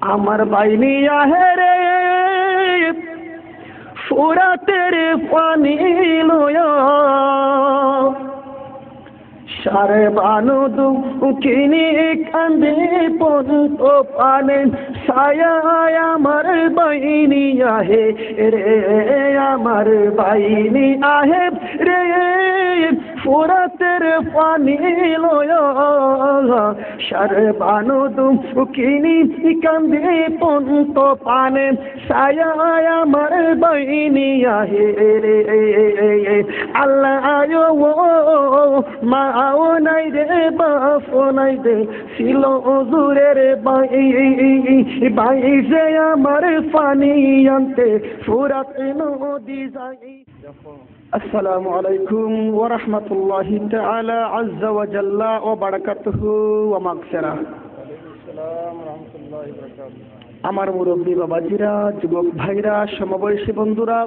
আমার বাইনি আহেরে ফুরাতের পানি লয়া সারে বানু দুঃখিনী কান্দে পন্ত পানে ছায়া আমার বাইনি আহে রে আমার বাইনি আহে রে ফুরাতের পানি লয়া সারে বানু দুঃখিনী কান্দে পন্ত পানে ছায়া আমার বাইনি আহে রে আল্লাহ আয়ো মা ও নাই রে বাপো নাই রে ছিল হুজুরের বাই যে আমার পানি আনতে ফুরাত নদী যাই। আসসালামু আলাইকুম ওয়া রাহমাতুল্লাহি তাআলা আযজা ওয়া জাল্লা ওয়া বারাকাতুহু ওয়া মাগফিরাহ। আমার মুরব্বী বাবাজিরা, যুবক ভাইরা, সমবয়সী বন্ধুরা,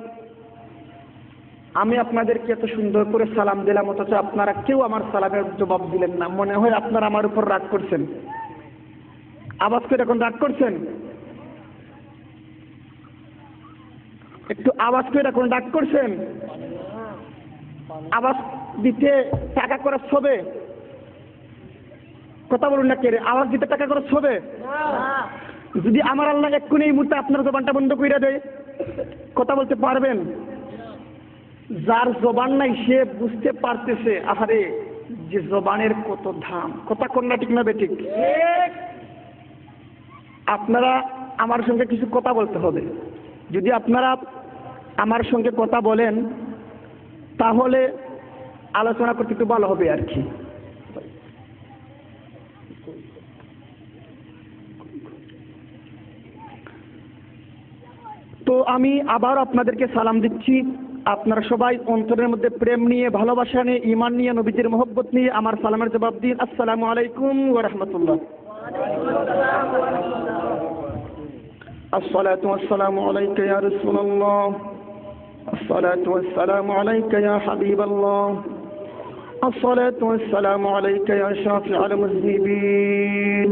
আমি আপনাদেরকে এত সুন্দর করে সালাম দিলাম, অথচ আপনারা কেউ আমার সালামের জবাব দিলেন না। মনে হয় আপনারা আমার উপর রাগ করছেন। আওয়াজ করে এখন রাগ করছেন? একটু আওয়াজ করে এখন রাগ করছেন? আওয়াজ দিতে টাকা খরচ হবে? কথা বলুন না, কে রে? আওয়াজ দিতে টাকা খরচ হবে? যদি আমার আল্লাহ এক্ষুনি এই মুহূর্তে আপনার জবানটা বন্ধ করে দেয়, কথা বলতে পারবেন? যার জবান নাই সে বুঝতে পারতেছে আহারে যে জবানের কত দাম। কথা কন্যা ঠিক না বেঠিক? আপনারা আমার সঙ্গে কিছু কথা বলতে হবে। যদি আপনারা আমার সঙ্গে কথা বলেন তাহলে আলোচনা করতে একটু ভালো হবে আর কি। তো আমি আবার আপনাদেরকে সালাম দিচ্ছি। আপনারা সবাই অন্তরের মধ্যে প্রেম নিয়ে, ভালোবাসা নিয়ে, ঈমান নিয়ে, নবীজির মহব্বত নিয়ে আমার সালামের জবাব দিন। আসসালামু আলাইকুম ওয়া রাহমাতুল্লাহ। আসসালাতু ওয়াসসালামু আলাইকা ইয়া রাসূলুল্লাহ, আসসালাতু ওয়াসসালামু আলাইকা ইয়া হাবিবাল্লাহ, আসসালাতু ওয়াসসালামু আলাইকা ইয়া শাফিউল মুযনিবিন,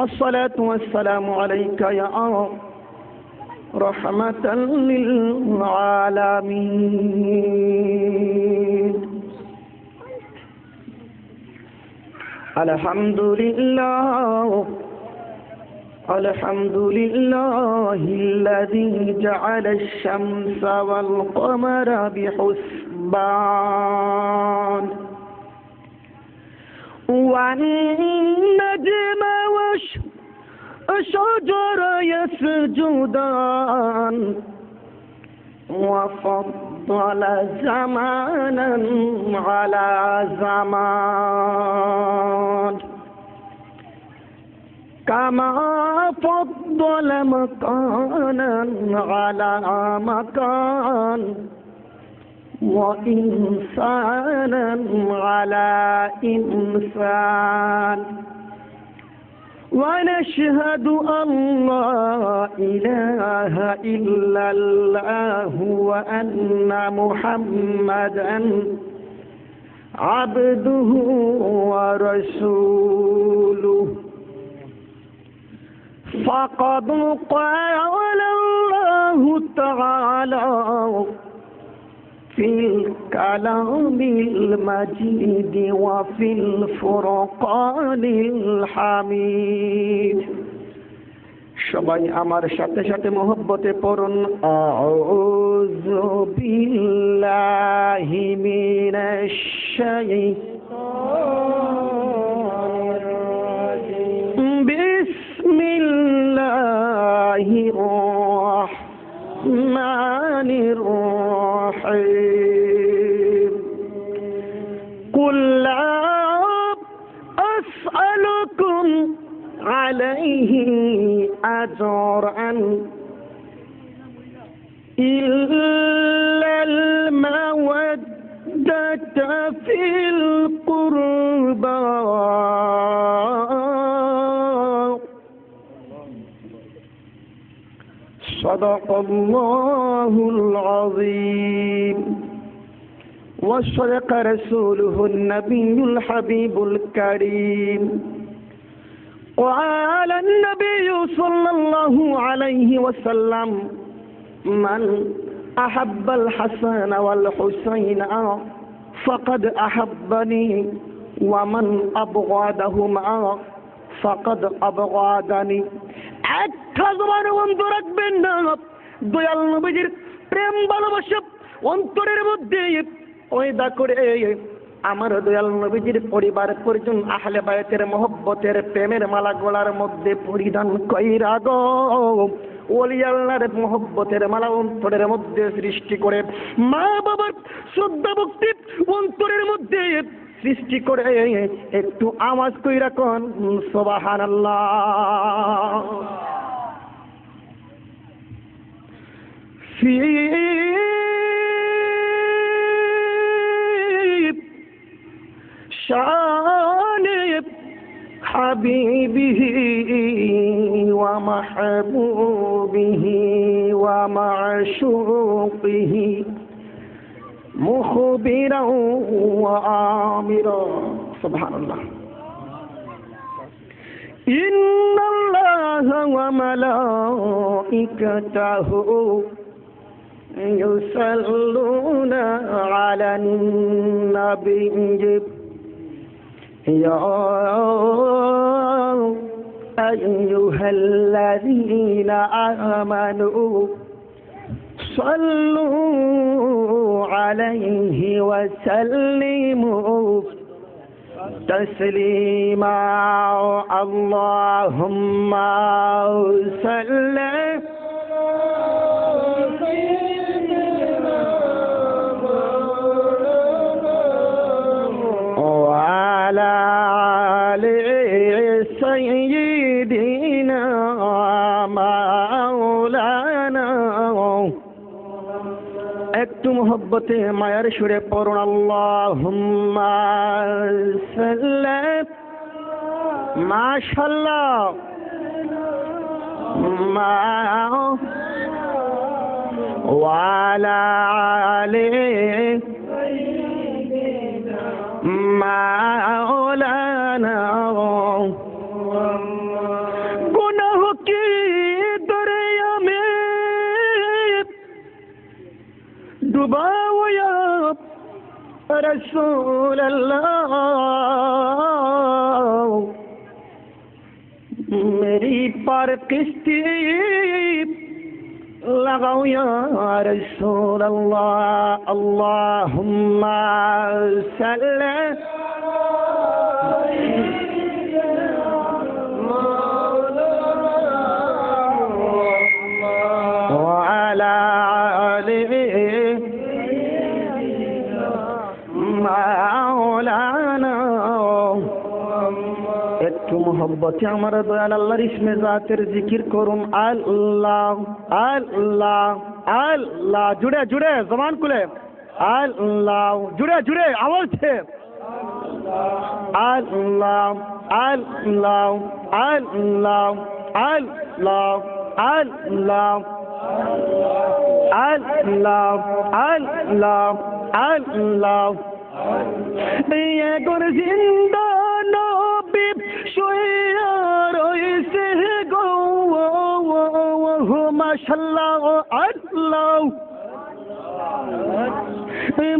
আসসালাতু ওয়াসসালামু আলাইকা ইয়া রহমাতাল লিল আলামিন। আলহামদুলিল্লাহ আলহামদুলিল্লাহিল্লাযী জাআলাশ শামসা ওয়াল কমারা বিহুসবান ওয়ান নাজমা والشجر يسجدان وفضل زمانا على زمان كما فضل مكانا على مكان وإنسانا على إنسان ونشهد أن لا إله إلا الله وأن محمدا عبده ورسوله فقد قال الله تعالى في الكلام المجيد وفي الفرقان الحميد। সবাই আমার সাথে সাথে মহব্বতে পড়ুন আউযু বিল্লাহি মিনাশ শাইতানির রাজিম বিসমিল্লাহির রাহমানির রাহিম কুল লা আসআলুকুম আলাইহি আজরান ইল্লাল মাওয়াদ্দাতা ফিল কুরবা সাদাকাল্লাহুল আযীম ওয়া সাদাকা রাসূলুহুন নাবিয়্যুল হাবিবুল কারীম وقال النبي صلى الله عليه وسلم من أحب الحسن والحسين فقد أحبني ومن أبغضهما فقد أبغضني একটা জবান বন্ধ রাখবেন না দয়াল নবীজির প্রেম ভালোবাসা অন্তরের মধ্যে পয়দা করে আমার দয়াল নবীজির পরিবার পরিজন আহলে বায়তের মহব্বতের প্রেমের মালা গলার মধ্যে পরিধান কইরা গো ওলি আল্লাহর মহব্বতের মালা অন্তরের মধ্যে সৃষ্টি করে মা বাবার শ্রদ্ধা ভক্তি অন্তরের মধ্যে সৃষ্টি করে একটু আওয়াজ কইরা কোন সুবহানাল্লাহ। شان حبيبه ومحبوبه ومعشوقه مخبرا وآمرا سبحان الله إن الله وملائكته يصلون على النبي يا أيها الذين آمنوا صلوا عليه وسلموا تسليما اللهم صل وعلى آل سيدنا مولانا একটু মোহব্বতে মায়ার সুরে পড়ুন আল্লাহুম্মা সাল্লি মাশাআল্লাহ মা ওয়ালা আলি মাওলানা গুনাহ কি দরিয়া মে डुबाओ या रसूल अल्लाह मेरी पर किश्ती लगाओ या रसूल अल्लाह अल्लाहुम्मा सल्ली وعلى মাওলানা একটু মোহব্বতে আমার দয়াল আল্লাহর ইসমে জাতের জিকির করুন আল্লাহ আল্লাহ আল্লাহ জুড়ে জুড়ে জবান খুলে আল্লাহ জুড়ে জুড়ে আওয়াজ ছে আল্লাহ আল্লাহ আল্লাহ আল্লাহ আল্লাহ আল্লাহ আল্লাহ আল্লাহ ये गुर जिंदा नबी शुया रोइसे गो माशाल्लाह अल्लाह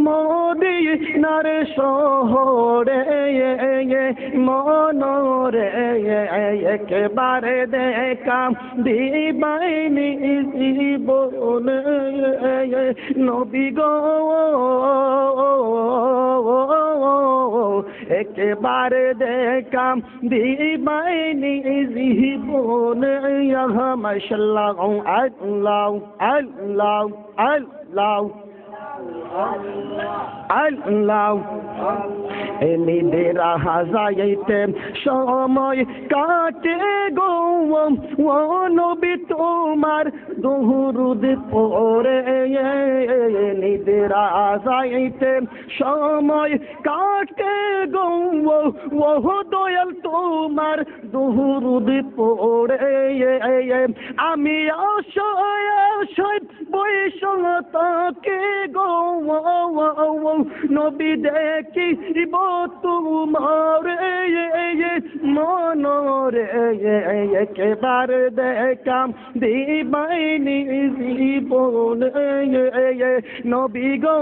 मोदी नारे शोहरे मनोरे एकेबारे देखा दीबाइनी জীবন নবী গো একেবারে দেখা দীবাইনি জীবন মাশাআল্লাহ আল্লাহ আল্লাহ আল্লাহ আল্লাহ নিদের হাজাইতে সময় কাটে গো ও নবী তোমার দুরুদ পড়ে নিদ্রা যাইতে সময় কাটে গো ও দয়াল তোমার দুরুদ পড়ে আমি আশায় বৈশাখকে গো নবী দেখিব তোমার মনরে একেবার দেখাম দিবাইনি জীবন নবী গো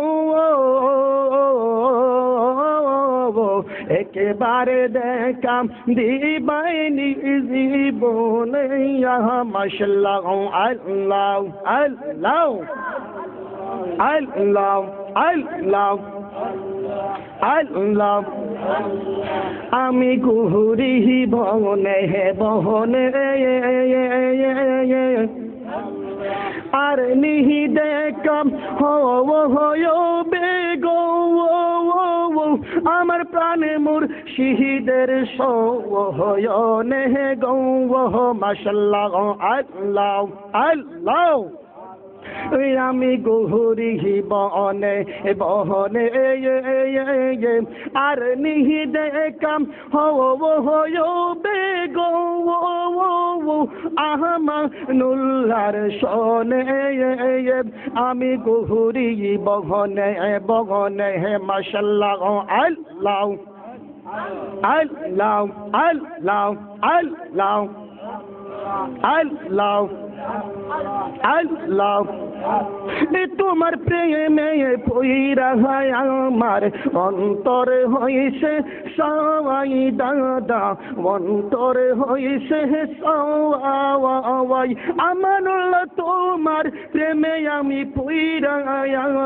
একেবারে দেখাম দিবাইনি জীবন মাশাআল্লাহ আল্লাহ আল্লাহ আল্লাহ আল্লাহ আল্লাহ আমি ঘুরি বনে বহনে আর নিহি দেখাম বেগো আমার প্রাণে মোর শহীদের সহয়নে গৌ মাশাআল্লাহ আল্লাহ আল্লাহ আমি গহরি বনে বহনে আর নিহি দেখাম বেগো আহমানুল্লাহর সনে আমি গহরি বহনে বহনে মাশাআল্লাহ আল্লাহ আল্লাহ আল্লাহ আল্লাহ আল্লাহ আল্লাহ তোমার প্রেমে পইরা আমার অন্তর হইছে সবাই দাদা অন্তর হইছে সবাই আমানুল্লাহ তোমার প্রেমে আমি পইরা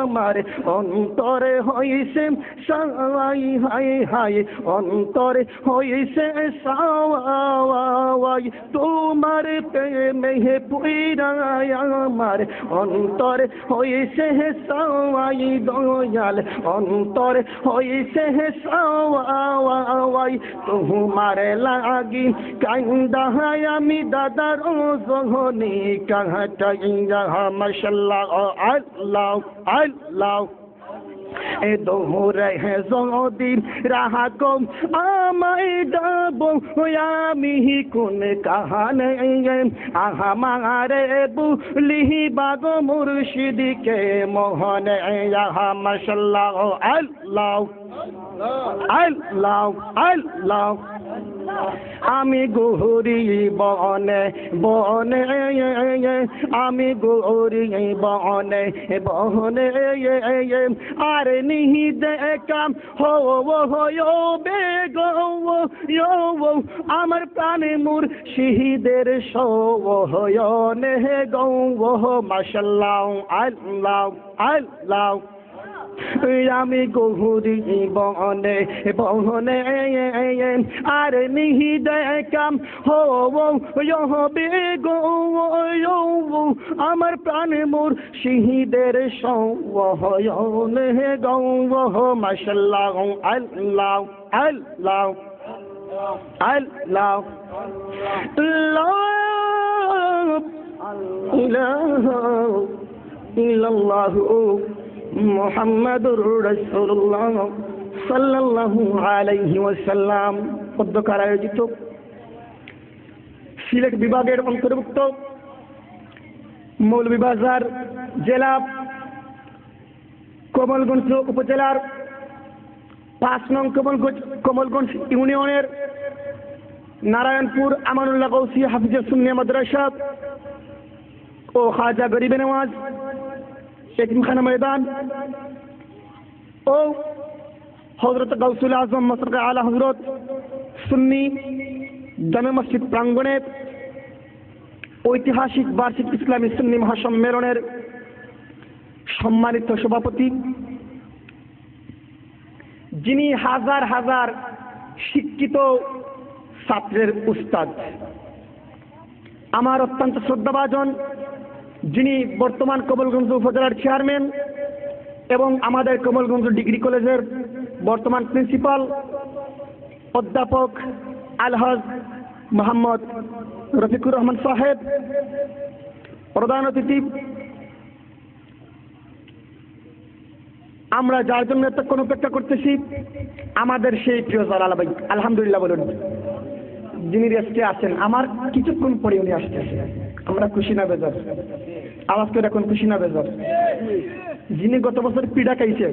আমার অন্তর হইছে সবাই হাই হাই অন্তর হইছে সবাই তোমার প্রেমে পইরা আমার অন্তর হইছে সবাই দয়াল অন্তর হইছে সবাই তোমার লাগি কান্দাহাই আমি দাদার জহনি কাহাটাইয়া মাশাআল্লাহ আল্লাহ আল্লাহ এ দোহরে যদি রাহাকম আমায় ডাবো আমি কোন কাহানে আহামারে বুলিহি বাগ মুর্শিদকে মোহনে মাশাআল্লাহ আল্লাহ আল্লাহ আল্লাহ আমি গহরি বনে বনে আমি গহরি বনে বনে আর নিহি দেখাম বেগো আমার প্রাণে মোর শহীদের সহয়নে গৌ মাশাআল্লাহ আল্লাহ আল্লাহ আমি গহরি বনে বহনে আর নিহি দেখাম বেগো আমার প্রাণে মোর শহীদের সহয়নে গৌ মাশাআল্লাহ আল্লাহ আল্লাহ আল্লাহ লা ইলাহা ইল্লাল্লাহু মুহাম্মাদুর রাসূলুল্লাহ সাল্লাল্লাহু আলাইহি ওয়াসাল্লাম পদ্মকার আয়োজিত সিলেট বিভাগের অন্তর্ভুক্ত মৌলভীবাজার জেলা কমলগঞ্জ উপজেলার 5 নং কমলগঞ্জ ইউনিয়নের নারায়ণপুর আমানুল্লাহ গৌসী হাফিজে সুন্নিয়া মাদ্রাসা ও খাজা গরিবে নওয়াজ এতিমখানা ময়দান ও হযরত গাউসুল আজম মসরক আলা হযরত সুন্নি জামে মসজিদ প্রাঙ্গণে ঐতিহাসিক বার্ষিক ইসলামী সুন্নি মহাসম্মেলনের সম্মানিত সভাপতি, যিনি হাজার হাজার শিক্ষিত ছাত্রের উস্তাদ, আমার অত্যন্ত শ্রদ্ধাভাজন, যিনি বর্তমান কমলগঞ্জ উপজেলার চেয়ারম্যান এবং আমাদের কমলগঞ্জ ডিগ্রি কলেজের বর্তমান প্রিন্সিপাল অধ্যাপক আলহাজ মোহাম্মদ রফিকুর রহমান সাহেব, প্রধান অতিথি, আমরা যার জন্য এতক্ষণ অপেক্ষা করতেছি আমাদের সেই প্রিয় জালাল ভাই, আলহামদুলিল্লাহ বলুন, যিনি রেস্টে আছেন। আমার কিছুক্ষণ পরে উনি আসতেছে, আমরা খুশি না বেজার? আওয়াজ করে এখন খুশি না বেজার? যিনি গত বছর পিড়া খাইছে,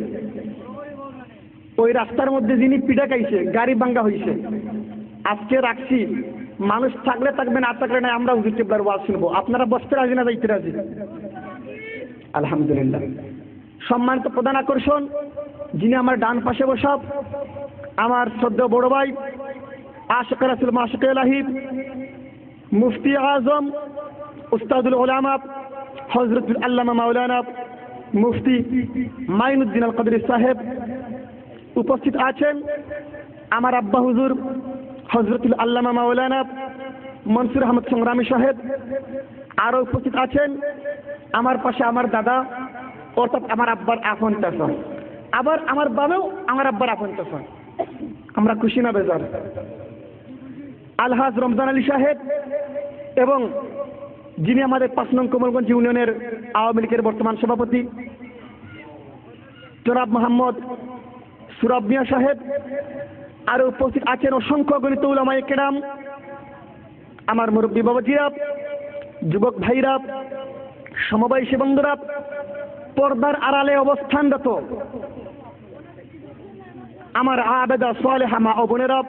ওই রাস্তার মধ্যে যিনি পিড়া খাইছে, গাড়ি ভাঙ্গা হয়েছে, আজকে রাখছি, মানুষ থাকলে থাকবে, না থাকলে না, আমরা হুজুর কেবলার ওয়াজ শুনবো। আপনারা বসতে রাজি না যাইতে রাজি? আলহামদুলিল্লাহ। সম্মানিত প্রধান আকর্ষণ, যিনি আমার ডান পাশে বসা, আমার শ্রদ্ধেয় বড় ভাই, আশিক রাসূল মাশিক ইলাহি, মুফতি আজম, উস্তাদুল উলামা, হযরতুল আল্লামা মাওলানা মুফতি মাইনুদ্দিন আল কদরি সাহেব। উপস্থিত আছেন আমার আব্বা হুজুর হযরতুল আল্লামা মাওলানা মনসুর আহমদ সংগ্রামী সাহেব। আরও উপস্থিত আছেন আমার পাশে আমার দাদা, অর্থাৎ আমার আব্বার আপন চাচা, আবার আমার বাবাও আমার আব্বার আপন চাচা। আমরা খুশি না বেজার? আলহাজ রমজান আলী সাহেব এবং যিনি আমাদের 5 নং কমলগঞ্জ ইউনিয়নের আওয়ামী লীগের বর্তমান সভাপতি জনাব মোহাম্মদ সুরাব মিয়া সাহেব। আরও উপস্থিত আছেন অসংখ্য গণিত উলামায়ে কেরাম, আমার মুরব্বী বাবাজিরা, যুবক ভাইরা, সমবয়সী বন্ধুরা, পর্দার আড়ালে অবস্থানরত আমার আবেদা সালেহা মা ও বোনেরা,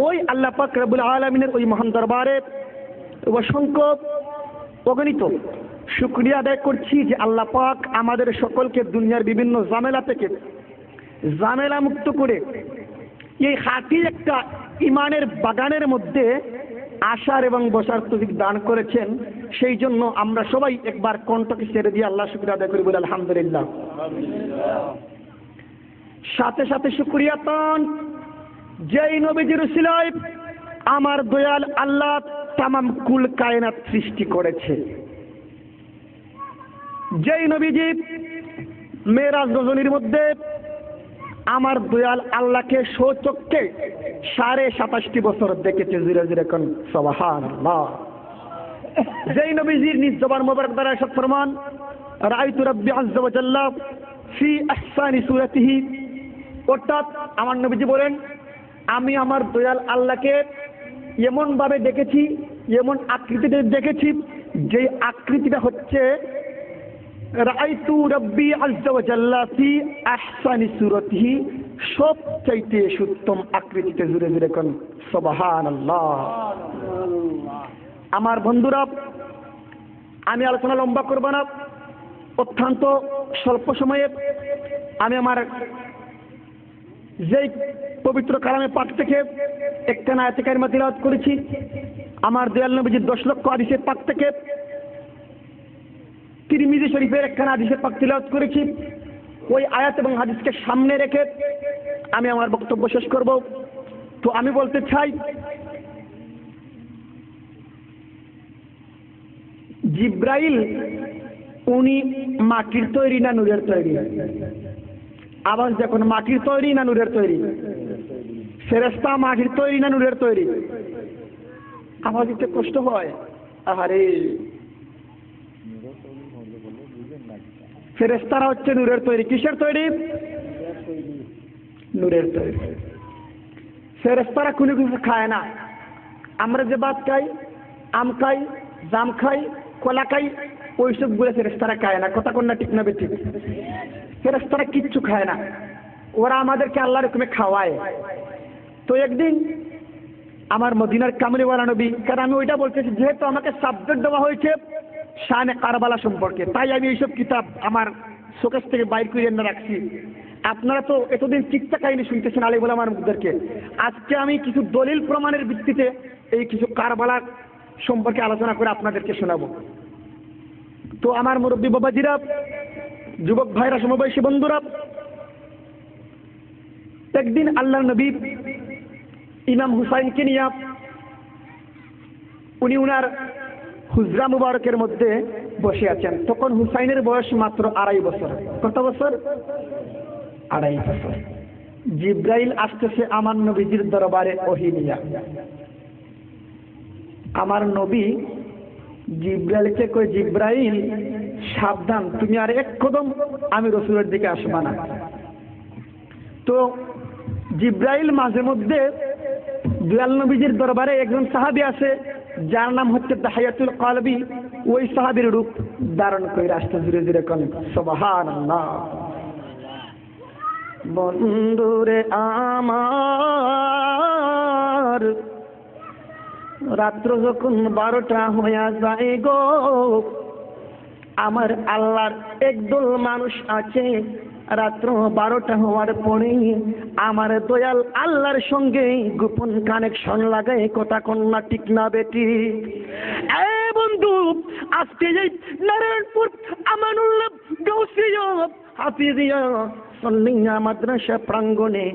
ওই আল্লাহ পাক রব্বুল আলামিনের ওই মহান দরবারে অসংখ্য অগণিত শুকরিয়া আদায় করছি যে আল্লাহ পাক আমাদের সকলকে দুনিয়ার বিভিন্ন ঝামেলা থেকে ঝামেলা মুক্ত করে এই খাঁটি একটা ইমানের বাগানের মধ্যে আসার এবং বসার তৌফিক দান করেছেন। সেই জন্য আমরা সবাই একবার কণ্ঠকে ছেড়ে দিয়ে আল্লাহ শুকরিয়া আদায় করি, বলি আলহামদুলিল্লাহ। সাথে সাথে শুকরিয়া পান যেই নবীজির উসিলায় আমার দয়াল আল্লাহ তামাম কুল কায়নাত সৃষ্টি করেছে, যেই নবীজি মেরাজ রজনীর মধ্যে আমার দয়াল আল্লাহকে সচক্ষে 27.5 বছর দেখেছে। জিরে জিরে কোন সুবহানাল্লাহ। যেই নবীজির নিজ জবান মোবারক দ্বারা ইরশাদ ফরমান, রাআইতু রাব্বি আযজা ওয়া জাল্লা ফি আহসানি সূরাতিহি, অর্থাৎ আমার নবীজি বলেন, আমি আমার দয়াল আল্লাহকে এমন ভাবে দেখেছি, এমন আকৃতিতে দেখেছি, যে আকৃতিটা হচ্ছে রাআইতু রাব্বি আযজা ওয়া জাল্লা ফি আহসানি সূরাতিহি, সবচাইতে উত্তম আকৃতিতে। জুড়ে জুড়ে কোন সুবহানাল্লাহ। আমার বন্ধুরা, আমি আলোচনা লম্বা করব না, অত্যন্ত স্বল্প সময়ে আমি আমার যেই পবিত্র কালামে পাক থেকে একটা আয়াতে কারিমা তিলাওয়াত করেছি, আমার দয়াল নবীজির 10 লক্ষ হাদিসের পাক থেকে তিরমিজি শরীফের একখানা হাদিসের পাক তিলাওয়াত করেছি। ওই আয়াত এবং হাদিসকে সামনে রেখে আমি আমার বক্তব্য শেষ করব। তো আমি বলতে চাই, জিব্রাইল উনি মাটির তৈরি না নূরের তৈরি? আওয়াজ দেখুন, মাটির তৈরি না নূরের তৈরি? ফেরেশতা মাটির তৈরি না নূরের তৈরি? আওয়াজ দিতে কষ্ট হয়। আরে ফেরেশতারা হচ্ছে নূরের তৈরি। কিসের তৈরি? নূরের তৈরি। ফেরেশতারা কোনো কিছু খায় না। আমরা যে ভাত খাই, আম খাই, জাম খাই, কলা খাই, ওইসব গুলো ফেরেশতারা খায় না। কথা কোন না ঠিক না বেঠিক? ফেরেশতারা কিচ্ছু খায় না, ওরা আমাদেরকে আল্লাহর হুকুমে খাওয়ায়। তো একদিন আমার মদিনার কামলিওয়ালা নবী, কারণ আমি ওইটা বলতেছি যেহেতু আমাকে সাবজেক্ট দেওয়া হয়েছে শানে কারবালা সম্পর্কে, তাই আমি এইসব কিতাব আমার শোকেস থেকে বাইর করে এনে রাখছি। আপনারা তো এতদিন চিত্তা কাহিনী শুনতেছেন আলী ওলামার মুখদেরকে, আজকে আমি কিছু দলিল প্রমাণের ভিত্তিতে এই কিছু কারবালা সম্পর্কে আলোচনা করে আপনাদেরকে শোনাবো। তো আমার মুরব্বী বাবাজিরা, যুবক ভাইরা, সমবয়সী বন্ধুরা, একদিন আল্লাহ নবী ইমাম হুসাইনকে নিয়ে উনি উনার হুজরা মুবারকের মধ্যে বসে আছেন। তখন হুসাইনের বয়স মাত্র 2.5 বছর। কত বছর? 2.5 বছর। জিব্রাইল আসতেছে আমার নবীজির দরবারে ওহী নিয়া। আমার নবী জিব্রাইলকে কই, জিব্রাইল সাবধান, তুমি আর এক কদম আমি রসুলের দিকে আসবা না। তো জিব্রাইল মাঝে মধ্যে দয়াল নবীজির দরবারে একজন সাহাবী আছে যার নাম হচ্ছে দাহিয়াতুল কলবি, ওই সাহাবীর রূপ ধারণ করে আসতে ধীরে ধীরে কোন সুবহানাল্লাহ। বন্ধুরে আমার রাত্র যখন 12টা হইয়া যায় গো, আমার আল্লাহর একদল মানুষ আছে রাত্র 12টা হওয়ার পরে আমার দয়াল আল্লাহর সঙ্গে গোপন কানেকশন লাগায় কথা কন্যা, ঠিক না বেটি? বন্ধু, আজকে এই নারায়ণপুর আমানুল্লাহ গাউসিয়া হাফিজিয়া সুন্নিয়া মাদ্রাসা প্রাঙ্গণে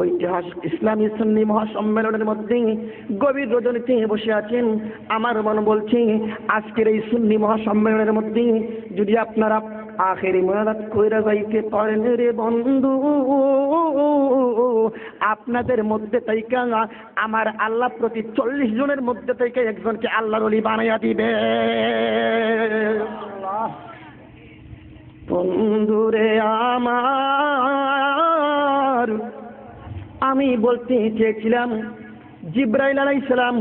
ঐতিহাসিক ইসলামী সুন্নি মহাসম্মেলনের মধ্যে গভীর রজনীতে বসে আছেন। আমার মন বলছে আজকের এই সুন্নি মহাসম্মেলনের মধ্যে যদি আপনারা আখেরি মুনাজাত কইরা যাইতে পারেন রে বন্ধু, আপনাদের মধ্যে থেকে আমার আল্লাহ প্রতি 40 জনের মধ্যে থেকে একজনকে আল্লাহর ওলি বানাইয়া দিবে। বন্ধুরে আমার, আমি বলতে চেয়েছিলাম জিব্রাইল আলাইহিস সালাম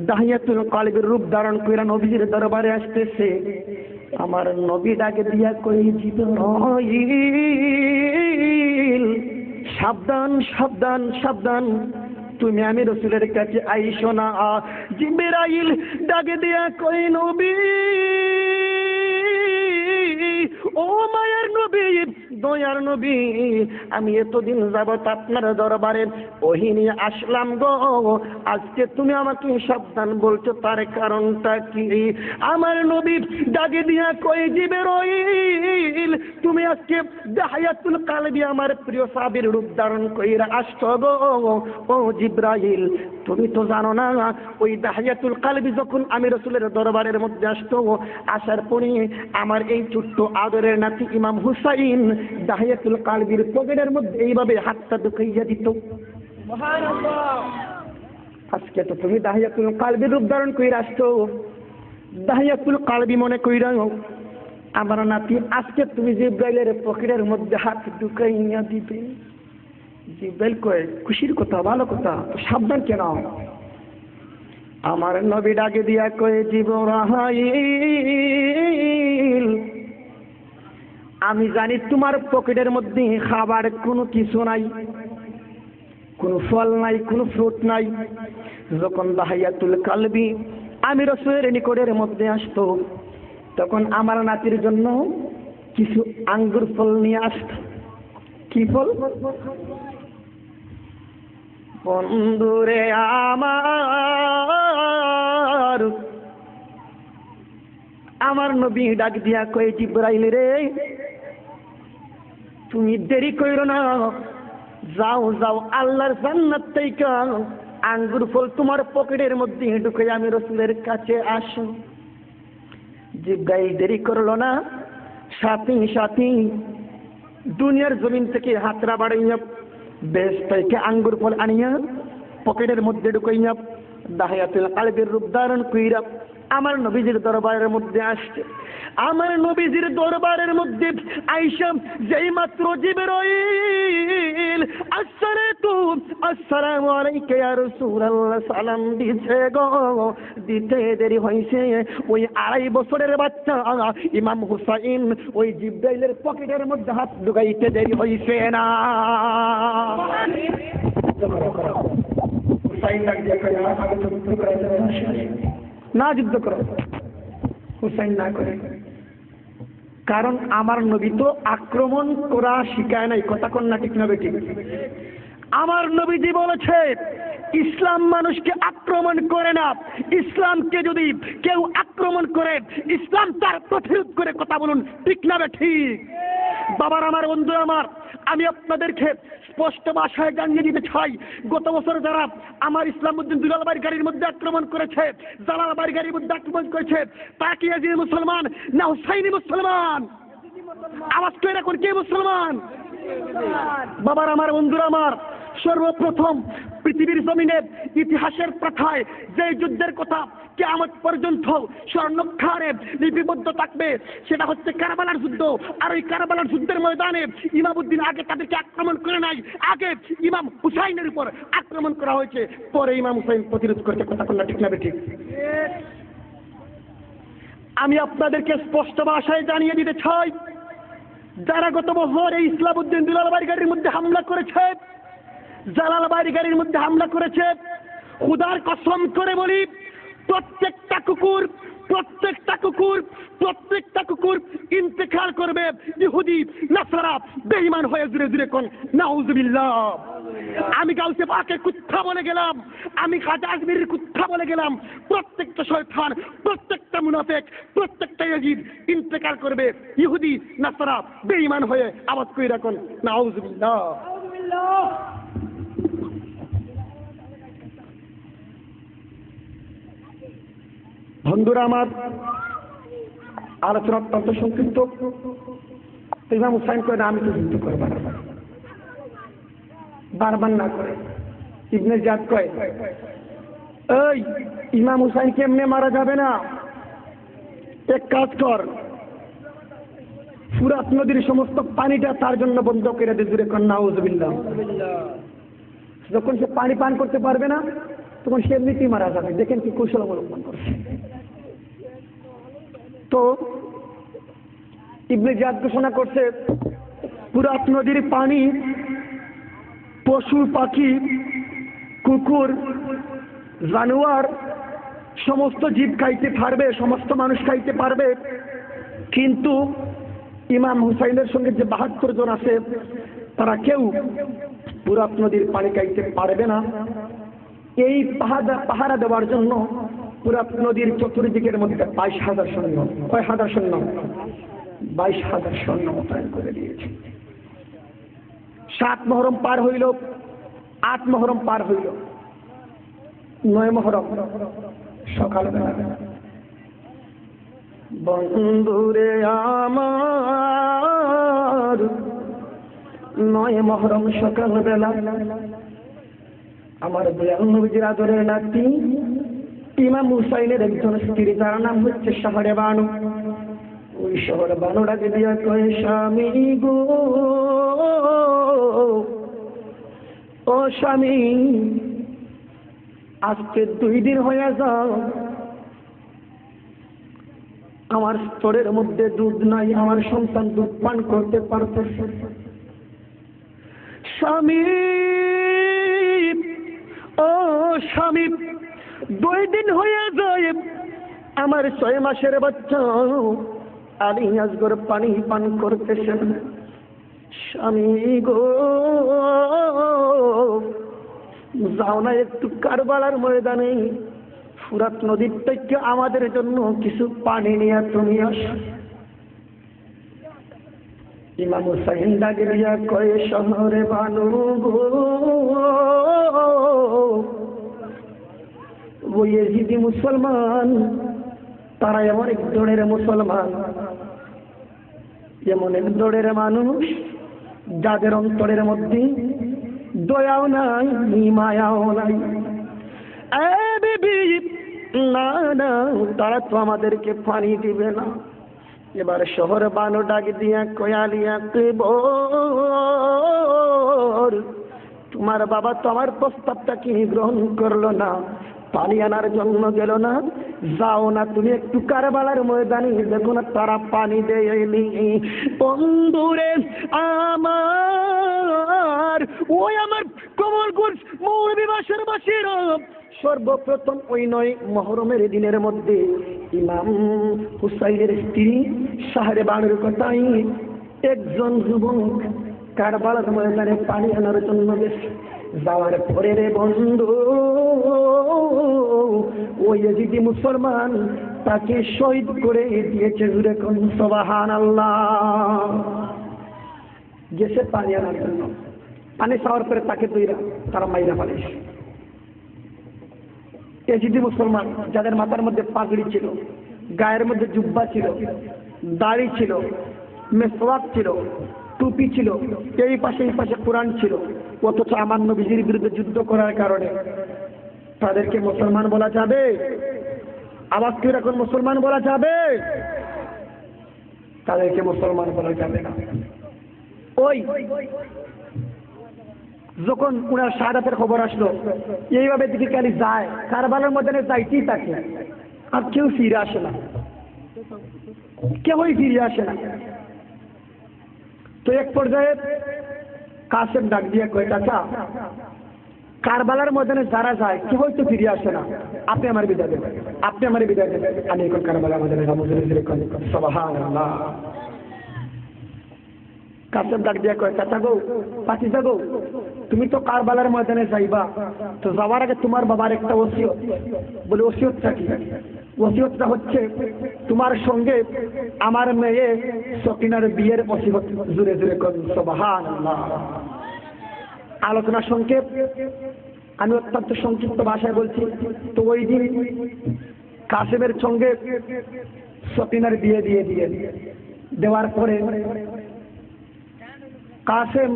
দাহিয়াতুল কলবের রূপ ধারণ করে নবীর দরবারে আসতেছে। আমার নবী ডাকে দিয়া কই, জিব্রাইল সাবধান সাবধান সাবধান, তুমি আমি রসুলের কাছে আইসো না। জিব্রাইল ডাকে দিয়া কই, নবী ও মায়ার নবী, দয়ার নবী, আমি এতদিন যাবত আপনার দরবারে ওহী নিয়ে আসলাম গো, আজকে তুমি আমাকে সাবধান বলছো, তার কারণটা কি? আমার নবী ডাকে দিয়া কই, জিবরাইল তুমি আজকে দাহিয়াতুল কলবি আমার প্রিয় সাহাবীর রূপ ধারণ কইরা আসছো গো। ও জিবরাইল, তুমি তো জানো না ওই দাহিয়াতুল কলবি যখন আমি রাসূলের দরবারের মধ্যে আসতো, আসার পরে আমার এই ছোট্ট আদরের নাতি ইমাম হুসাইন দাহিয়াতুল কলবির পকেটের মধ্যে এইভাবে হাতটা ঢুকাইয়া দিত। সুবহানাল্লাহ। আজকে তো তুমি দাহিয়াতুল কলবির রূপ ধারণ কইরা আসছো, দাহিয়াতুল কলবি মনে কইরা আমার নাতি, আজকে তুমি জিব্রাইলের পকেটের মধ্যে হাত ঢুকাইয়া দিবে। জিব্রাইল কয়, খুশির কথা, ভালো কথা, সাবধান কেন? আমার নবী ডাকে দিয়া কয়, জিবরাইল আমি জানি তোমার পকেটের মধ্যে খাবার কোনো কিছু নাই, কোনো ফল নাই, কোনো ফ্রুট নাই। যখন দাহিয়াতুল কলবি আমি রাসূলের নিকটের মধ্যে আসতো, তখন আমার নাতির জন্য কিছু আঙ্গুর ফল নিয়ে আসত। কি ফল? বন্ধুরে আমার নবী ডাক দিয়া কই, জিবরাইল রে তুমি দেরি কইরো না, যাও যাও আল্লাহর জান্নাত থেকে আঙ্গুর ফল তোমার পকেটের মধ্যে ঢুকে আমি রাসূলের কাছে আসো। জিবরাইল দেরি করলো না, সাথে সাথে দুনিয়ার জমিন থেকে হাতরা বাড়াইয়া বেশ থেকে আঙ্গুর ফল আনিয়া পকেটের মধ্যে ঢুকাইয়া দাহিয়াতুল কলবির রূপ ধারণ কইরা আমার নবীজির দরবারের মধ্যে আসছে। আমার নবীজির দরবারের মধ্যে আয়েশা যেই মাত্র জিবরাইল আসসালামু আলাইকা ইয়া রাসূলুল্লাহ সালাম দিছে গো, দিতে দেরি হইছে। ওই 2.5 বছরের বাচ্চা ইমাম হুসাইন ওই জিবরাইলের পকেটের মধ্যে হাত ঢুকাইতে দেরি হইছে না। হুসাইন ডাক দিয়া কয়, আমাকে তো যুদ্ধ করাইতে না, যুদ্ধ করো। হুসাইন না করে, কারণ আমার নবী তো আক্রমণ করা শিখায় নাই। কথা কন না, ঠিক না বেঠিক? আমার নবীজি বলেছে ইসলাম মানুষকে আক্রমণ করে না, ইসলামকে যদি কেউ আক্রমণ করে ইসলাম তার প্রতিরোধ করে। কথা বলুন, ঠিক না বেঠিক? বাবার আমার, বন্ধু আমার, আমি আপনাদেরকে স্পষ্ট ভাষায় জানিয়ে দিতে চাই, গত বছর যারা আমার ইসলামউদ্দিন দুলালবাড়ির গাড়ির মধ্যে আক্রমণ করেছে, জালালবাড়ির গাড়ির মধ্যে আক্রমণ করেছে, তারা কি ইয়াজিদি মুসলমান না হুসাইনি মুসলমান? আওয়াজ করে রাখুন, কে মুসলমান? বাবার আমার, বন্ধুরা আমার, সর্বপ্রথম পৃথিবীর জমিনে ইতিহাসের পাতায় যে যুদ্ধের কথা কিয়ামত পর্যন্ত স্বর্ণাক্ষরে লিপিবদ্ধ থাকবে সেটা হচ্ছে কারবালার যুদ্ধ। আর ওই কারবালার যুদ্ধের ময়দানে ইমামউদ্দিন আগে তাদেরকে আক্রমণ করে নাই, আগে ইমাম হুসাইনের উপর আক্রমণ করা হয়েছে, পরে ইমাম হুসাইন প্রতিরোধ করেছে। কথা বলনা ঠিক না ঠিক? আমি আপনাদেরকে স্পষ্ট ভাষায় জানিয়ে দিতে চাই, যারা গত বছর এই ইসলামউদ্দিন দুলালবাড়ি গাড়ির মধ্যে হামলা করেছে, জালালবাড়ি গাড়ির মধ্যে হামলা করেছে, খুদার কসম করে বলি প্রত্যেকটা কুকুর ইন্তেকাল করবে ইহুদি নাসারা বেঈমান হয়ে। জুড়ে জুড়ে কোন নাউজুবিল্লাহ। আমি গাউসে পাকের কুত্তা বলে গেলাম, আমি খাজা আজমিরের কুত্তা বলে গেলাম, প্রত্যেকটা শয়তান, প্রত্যেকটা মুনাফিক, প্রত্যেকটা ইয়াজিদ ইন্তেকাল করবে ইহুদি নাসারা বেঈমান হয়ে। আওয়াজ করে রাখুন নাউজুবিল্লাহ। বন্ধুরা আমার, আলোচনা অত্যন্ত সংক্ষিপ্ত। ইমাম হুসাইন কয় না আমি তো যুদ্ধ করব না, বারবার না করে। ইবনে জিয়াদ কয় এই ইমাম হুসাইনকে এমনি মারা যাবে না, এক কাজ কর, ফুরাত নদীর সমস্ত পানিটা তার জন্য বন্ধ করে দে। জুড়ে কর নাউজুবিল্লাহ। যখন সে পানি পান করতে পারবে না তখন সে এমনিতেই মারা যাবে। দেখেন কি কৌশল অবলম্বন করছে। তো ইবনে জিয়াদ ঘোষণা করছে ফুরাত নদীর পানি পশু পাখি কুকুর জানোয়ার সমস্ত জীব খাইতে পারবে, সমস্ত মানুষ খাইতে পারবে, কিন্তু ইমাম হুসাইনের সঙ্গে যে ৭২ জন আছে তারা কেউ ফুরাত নদীর পানি খাইতে পারবে না। এই পাহারা দেওয়ার জন্য ফুরাত নদীর চতুর্দিকের মধ্যে ২২,০০০ সৈন্য, কয় হাজার সৈন্য? ২২,০০০ সৈন্য মোতায়েন করে দিয়েছে। ৭ মহরম পার হইল, ৮ মহরম পার হইল, ৯ মহরম সকালবেলা বন্ধুরে আমার ৯ মহরম সকালবেলা আমার দয়াল নবীর আদরের নাতি ইমাম হুসাইনের একজন স্ত্রী, যার নাম হচ্ছে শহরে বানু। ওই শহরে বানুটাকে দিয়া কয় স্বামী গো, ও স্বামী আজকে ২ দিন হয়ে যাও, আমার স্তরের মধ্যে দুধ নাই, আমার সন্তান দুধ পান করতে পারতেছে। স্বামী ও স্বামী ২ দিন হয়ে যায়, আমার ৬ মাসের বাচ্চা আলী আসগর পানি পান করতেছে। স্বামী গো যাও না একটু কারবালার ময়দানে ফুরাত নদীর থেকে আমাদের জন্য কিছু পানি নিয়ে তুমি আসো। ইমাম হুসাইন ডাকে দিয়া কয় শহরে বানু গো, ওই ইয়েজিদি মুসলমান তারা এমন এক দৌড়ের মুসলমান, এমন এক দৌড়ের মানুষ যাদের অন্তরের মধ্যে দয়াও নাই মায়াও নাই। না না, তারা তো আমাদেরকে পানি দিবে না। এবার শহর বানু ডাক দিয়া কয়ালিয়া তোমার বাবা তো আমার প্রস্তাবটা কি গ্রহণ করলো না, পানি আনার জন্য গেল না, যাও না তুমি একটু কারবালার ময়দানে দেখো না তারা পানি দেয়নি। বন্ধুরে আমার, ওই আমার কমলগঞ্জ মৌলভী বাসার বাসীর সর্বপ্রথম ওই ৯ মহরমের দিনের মধ্যে ইমাম হুসাইনের স্ত্রী শহরে বানুর কথাই একজন যুবক কারবালার ময়দানে পানি আনার জন্য গেছে। যাওয়ার পরে রে বন্ধু ওই ইয়েজিদি মুসলমান তাকে শহীদ করে দিয়েছে। জুড়ে কোন সুবহানাল্লাহ। গেছে পানি আনার জন্য, পানি খাওয়ার পরে তাকে তারা মাইরা ফেলেছে। ইয়েজিদি মুসলমান যাদের মাথার মধ্যে পাগড়ি ছিল, গায়ের মধ্যে জুব্বা ছিল, দাড়ি ছিল, মেসওয়াক ছিল, টুপি ছিল, এই পাশে কোরআন ছিল, অথচ আমার নবীজির বিরুদ্ধে যুদ্ধ করার কারণে তাদেরকে মুসলমান বলা যাবে? আবার কি এখন মুসলমান বলা যাবে? তাদেরকে মুসলমান বলা যাবে না। ওই যখন উনার শাহাদাতের খবর আসলো, এইভাবে দিকে খালি যায়, কারবালার ময়দানে যাইতেই থাকে, আর কেউ ফিরে আসে না, কেউই ফিরে আসে না। তো এক পর্যায়ে কাসেম ডাক দিয়ে কয়, চাচা কারবালার ময়দানে যারা যায় কেউই তো ফিরে আসে না, আপনি আমার বিদায় দেবেন, আপনি আমার বিদায় দেবেন, আমি এখন কারবালার ময়দানে যাবো। সুবহানাল্লাহ। কাসেম ডাক দিয়ে কয়, চাচা গো, পাতিজা গো, তুমি তো কারবালার ময়দানে যাইবা, তো যাওয়ার আগে তোমার বাবার একটা ওসিয়ত। বলে ওসিয়তটা কি? ওসিয়তটা হচ্ছে তোমার সঙ্গে আমার মেয়ে সকিনার বিয়ের ওসিয়ত। জোরে জোরে করুন সুবহানাল্লাহ। আলোচনা সংক্ষেপ, আমি অত্যন্ত সংক্ষিপ্ত ভাষায় বলছি। তো ওই দিন কাসেমের সঙ্গে সকিনার বিয়ে দিয়ে দেওয়ার পরে কাসেম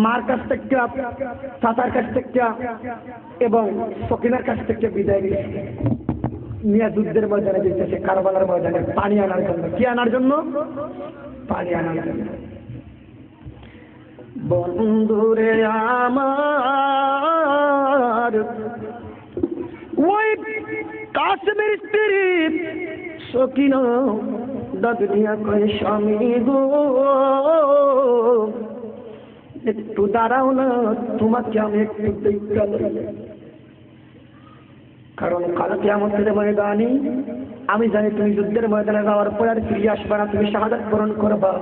মার কাছ থেকে, চাচার কাছ থেকে এবং সকিনার কাছ থেকে বিদায় নিয়ে যুদ্ধের ময়দানে যেতেছে, কারবালার ময়দানে পানি আনার জন্য। কি আনার জন্য? পানি আনার জন্য। বন্ধুরে আমার, ওই কাসেমের স্ত্রী সকিনা ডাক দিয়া কয়, স্বামী গো একটু দাঁড়াও না, তোমাকে আমি একটু দেখা লই। কারণ কাল কিয়ামতের ময়দানে আমি জানি তুমি যুদ্ধের ময়দানে যাওয়ার পর আর ফিরে আসবে না, তুমি শাহাদাত বরণ করবা।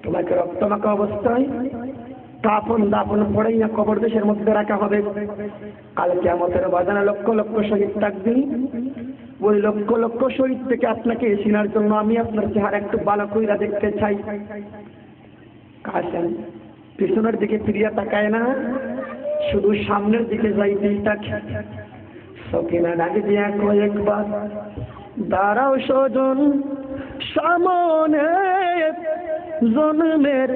তোমাকে রক্তমাখা অবস্থায় কাফন দাফন পড়াইয়া কবর দেশের মধ্যে রাখা হবে। কাল কিয়ামতের ময়দানে লক্ষ লক্ষ শহীদ থাকবে। ওই লক্ষ লক্ষ শহীদ থেকে আপনাকে চিনার জন্য আমি আপনার চেহারা একটু ভালো কইরা দেখতে চাই। কাসেম পিছনের দিকে ফিরিয়া তাকায় না, শুধু সামনের দিকে যাইতেই থাকে। সকিনা ডাক দিয়া কয়েকবার, দাঁড়াও সজন, সামনে জন্মের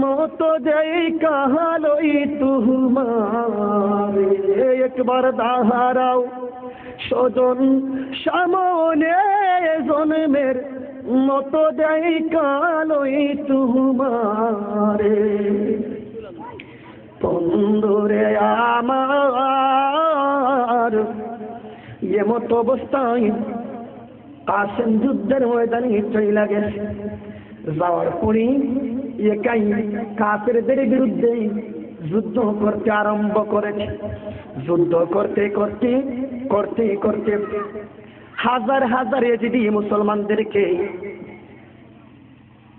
মতো যাই কাহালই তুমার, একবার দাঁড়াও সজন, সামনে জন্মের মতো যাই কালই তুমারে। বন্ধুরে আমার, এমত অবস্থায় কাসেম যুদ্ধের ময়দানে চইলা গেছে। যাওয়ার পরে একাই কাফেরদের বিরুদ্ধে যুদ্ধ করতে আরম্ভ করেছে। যুদ্ধ করতে করতে করতে করতে হাজার হাজার এজিদি মুসলমানদেরকে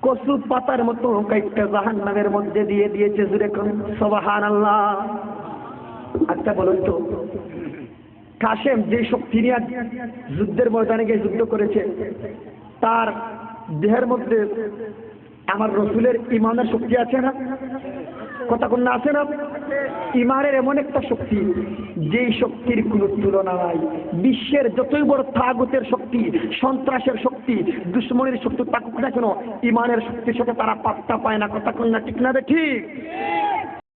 কচু পাতার মতো কয়েকটা জাহান্নামের মধ্যে দিয়ে দিয়েছে। জুড়ে করুন সুবহানাল্লাহ। আচ্ছা বলুন তো, কাসেম যে শক্তি নিয়ে যুদ্ধের ময়দানে গিয়ে যুদ্ধ করেছে, তার দেহের মধ্যে আমার রসুলের ইমানের শক্তি আছে না? কথা কোন না আছে না? ইমানের এমন একটা শক্তি, যেই শক্তির কোনো তুলনা নাই। বিশ্বের যতই বড় তাগুতের শক্তি, সন্ত্রাসের শক্তি, দুশ্মনের শক্তি থাকুক না কেন, ইমানের শক্তির সাথে তারা পাত্তা পায় না। কথা কোন না ঠিক না? ঠিক।